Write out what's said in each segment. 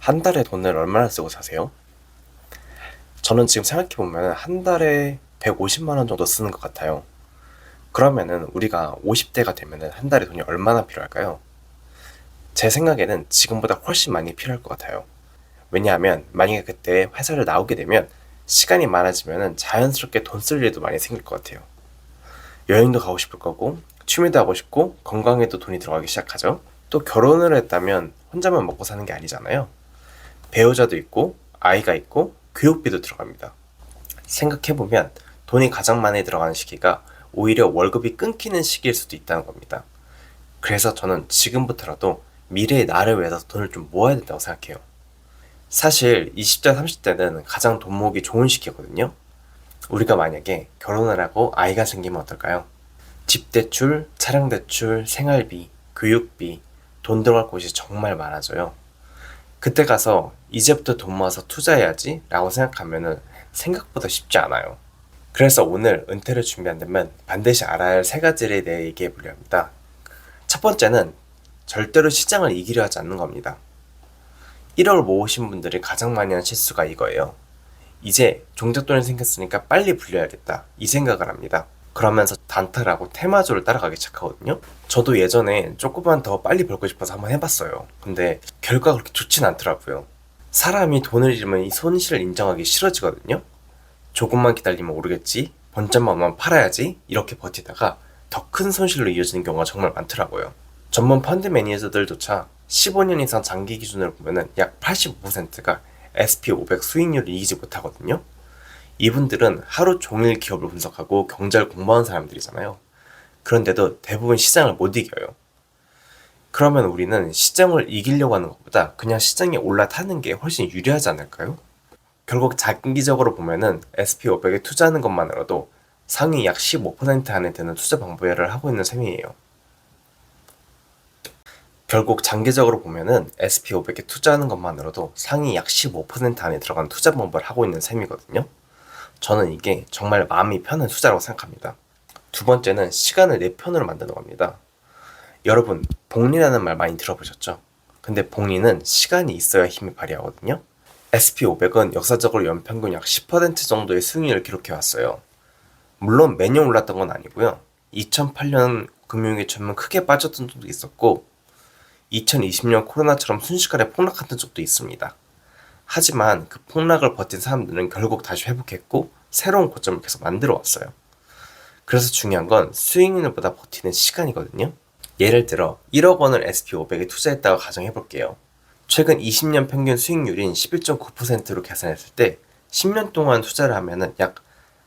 한 달에 돈을 얼마나 쓰고 사세요? 저는 지금 생각해보면 한 달에 150만 원 정도 쓰는 것 같아요. 그러면은 우리가 50대가 되면은 한 달에 돈이 얼마나 필요할까요? 제 생각에는 지금보다 훨씬 많이 필요할 것 같아요. 왜냐하면 만약에 그때 회사를 나오게 되면 시간이 많아지면은 자연스럽게 돈 쓸 일도 많이 생길 것 같아요. 여행도 가고 싶을 거고, 취미도 하고 싶고, 건강에도 돈이 들어가기 시작하죠. 또 결혼을 했다면 혼자만 먹고 사는 게 아니잖아요. 배우자도 있고, 아이가 있고, 교육비도 들어갑니다. 생각해보면 돈이 가장 많이 들어가는 시기가 오히려 월급이 끊기는 시기일 수도 있다는 겁니다. 그래서 저는 지금부터라도 미래의 나를 위해서 돈을 좀 모아야 된다고 생각해요. 사실 20대, 30대는 가장 돈 모으기 좋은 시기거든요. 우리가 만약에 결혼을 하고 아이가 생기면 어떨까요? 집 대출, 차량 대출, 생활비, 교육비, 돈 들어갈 곳이 정말 많아져요. 그때 가서 이제부터 돈 모아서 투자해야지 라고 생각하면은 생각보다 쉽지 않아요. 그래서 오늘 은퇴를 준비한다면 반드시 알아야 할 세 가지에 대해 얘기해 보려 합니다. 첫 번째는 절대로 시장을 이기려 하지 않는 겁니다. 1억을 모으신 분들이 가장 많이 하는 실수가 이거예요. 이제 종잣돈이 생겼으니까 빨리 불려야겠다 이 생각을 합니다. 그러면서 단타라고 테마주를 따라가기 시작하거든요. 저도 예전에 조금만 더 빨리 벌고 싶어서 한번 해봤어요. 근데 결과가 그렇게 좋진 않더라고요. 사람이 돈을 잃으면 이 손실을 인정하기 싫어지거든요. 조금만 기다리면 오르겠지, 번점만 오면 팔아야지 이렇게 버티다가 더 큰 손실로 이어지는 경우가 정말 많더라고요. 전문 펀드 매니저들조차 15년 이상 장기 기준으로 보면 약 85%가 SP500 수익률을 이기지 못하거든요. 이분들은 하루 종일 기업을 분석하고 경제를 공부하는 사람들이잖아요. 그런데도 대부분 시장을 못 이겨요. 그러면 우리는 시장을 이기려고 하는 것보다 그냥 시장에 올라타는 게 훨씬 유리하지 않을까요? 결국 장기적으로 보면은 SP500에 투자하는 것만으로도 상위 약 15% 안에 드는 투자 방법을 하고 있는 셈이에요. 결국 장기적으로 보면은 SP500에 투자하는 것만으로도 상위 약 15% 안에 들어간 투자 방법을 하고 있는 셈이거든요. 저는 이게 정말 마음이 편한 투자라고 생각합니다. 두 번째는 시간을 내 편으로 만드는 겁니다. 여러분, 복리라는 말 많이 들어보셨죠? 근데 복리는 시간이 있어야 힘이 발휘하거든요. SP500은 역사적으로 연평균 약 10% 정도의 수익률을 기록해왔어요. 물론 매년 올랐던 건 아니고요. 2008년 금융위기 처음에 크게 빠졌던 적도 있었고 2020년 코로나처럼 순식간에 폭락했던 적도 있습니다. 하지만 그 폭락을 버틴 사람들은 결국 다시 회복했고 새로운 고점을 계속 만들어 왔어요. 그래서 중요한 건 수익률보다 버티는 시간이거든요. 예를 들어 1억 원을 SP500에 투자했다고 가정해볼게요. 최근 20년 평균 수익률인 11.9%로 계산했을 때 10년 동안 투자를 하면 약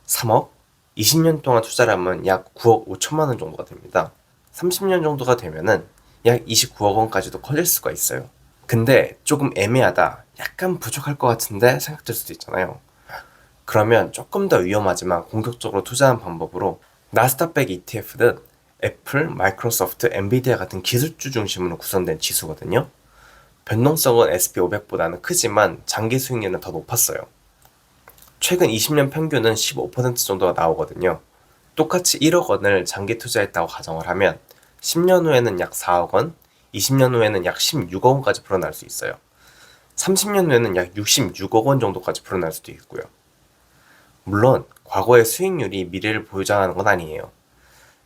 3억, 20년 동안 투자를 하면 약 9억 5천만 원 정도가 됩니다. 30년 정도가 되면은 약 29억 원까지도 커질 수가 있어요. 근데 조금 애매하다, 약간 부족할 것 같은데 생각될 수도 있잖아요. 그러면 조금 더 위험하지만 공격적으로 투자하는 방법으로 나스닥100 ETF는 애플, 마이크로소프트, 엔비디아 같은 기술주 중심으로 구성된 지수거든요. 변동성은 SP500보다는 크지만 장기 수익률은 더 높았어요. 최근 20년 평균은 15% 정도가 나오거든요. 똑같이 1억 원을 장기 투자했다고 가정을 하면 10년 후에는 약 4억 원, 20년 후에는 약 16억 원까지 불어날 수 있어요. 30년 후에는 약 66억 원 정도까지 불어날 수도 있고요. 물론 과거의 수익률이 미래를 보장하는 건 아니에요.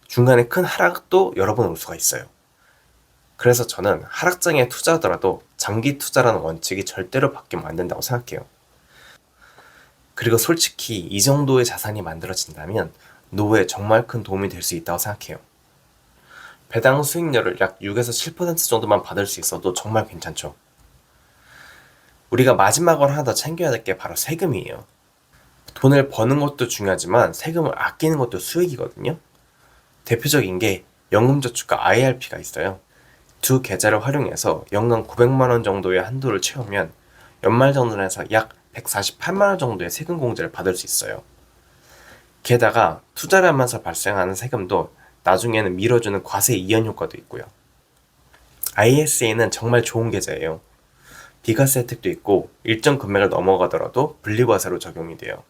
중간에 큰 하락도 여러 번 올 수가 있어요. 그래서 저는 하락장에 투자하더라도 장기 투자라는 원칙이 절대로 바뀌면 안 된다고 생각해요. 그리고 솔직히 이 정도의 자산이 만들어진다면 노후에 정말 큰 도움이 될 수 있다고 생각해요. 배당 수익률을 약 6에서 7% 정도만 받을 수 있어도 정말 괜찮죠. 우리가 마지막으로 하나 더 챙겨야 될 게 바로 세금이에요. 돈을 버는 것도 중요하지만 세금을 아끼는 것도 수익이거든요. 대표적인 게 연금저축과 IRP가 있어요. 두 계좌를 활용해서 연간 900만 원 정도의 한도를 채우면 연말정산에서 약 148만 원 정도의 세금 공제를 받을 수 있어요. 게다가 투자를 하면서 발생하는 세금도 나중에는 밀어주는 과세 이연 효과도 있고요. ISA는 정말 좋은 계좌예요. 비과세 혜택도 있고 일정 금액을 넘어가더라도 분리과세로 적용이 돼요.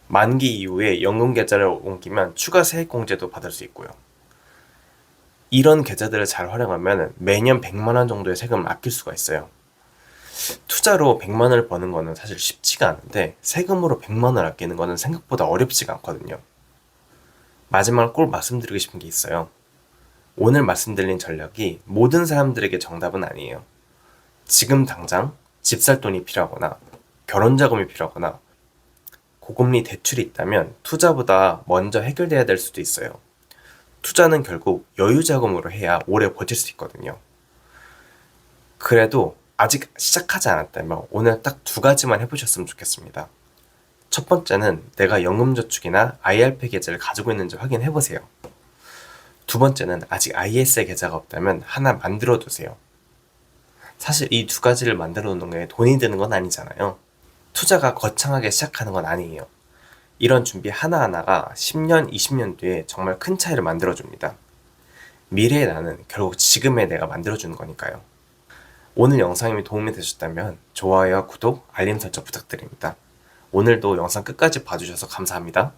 만기 이후에 연금 계좌를 옮기면 추가 세액 공제도 받을 수 있고요. 이런 계좌들을 잘 활용하면 매년 100만 원 정도의 세금을 아낄 수가 있어요. 투자로 100만 원을 버는 거는 사실 쉽지가 않은데 세금으로 100만 원 아끼는 거는 생각보다 어렵지가 않거든요. 마지막으로 꼭 말씀드리고 싶은 게 있어요. 오늘 말씀드린 전략이 모든 사람들에게 정답은 아니에요. 지금 당장 집 살 돈이 필요하거나 결혼 자금이 필요하거나 고금리 대출이 있다면 투자보다 먼저 해결돼야 될 수도 있어요. 투자는 결국 여유 자금으로 해야 오래 버틸 수 있거든요. 그래도 아직 시작하지 않았다면 오늘 딱 두 가지만 해보셨으면 좋겠습니다. 첫 번째는 내가 연금저축이나 IRP 계좌를 가지고 있는지 확인해보세요. 두 번째는 아직 ISA 계좌가 없다면 하나 만들어 두세요. 사실 이 두 가지를 만들어 놓는 게 돈이 드는 건 아니잖아요. 투자가 거창하게 시작하는 건 아니에요. 이런 준비 하나하나가 10년, 20년 뒤에 정말 큰 차이를 만들어줍니다. 미래의 나는 결국 지금의 내가 만들어주는 거니까요. 오늘 영상이 도움이 되셨다면 좋아요와 구독, 알림 설정 부탁드립니다. 오늘도 영상 끝까지 봐주셔서 감사합니다.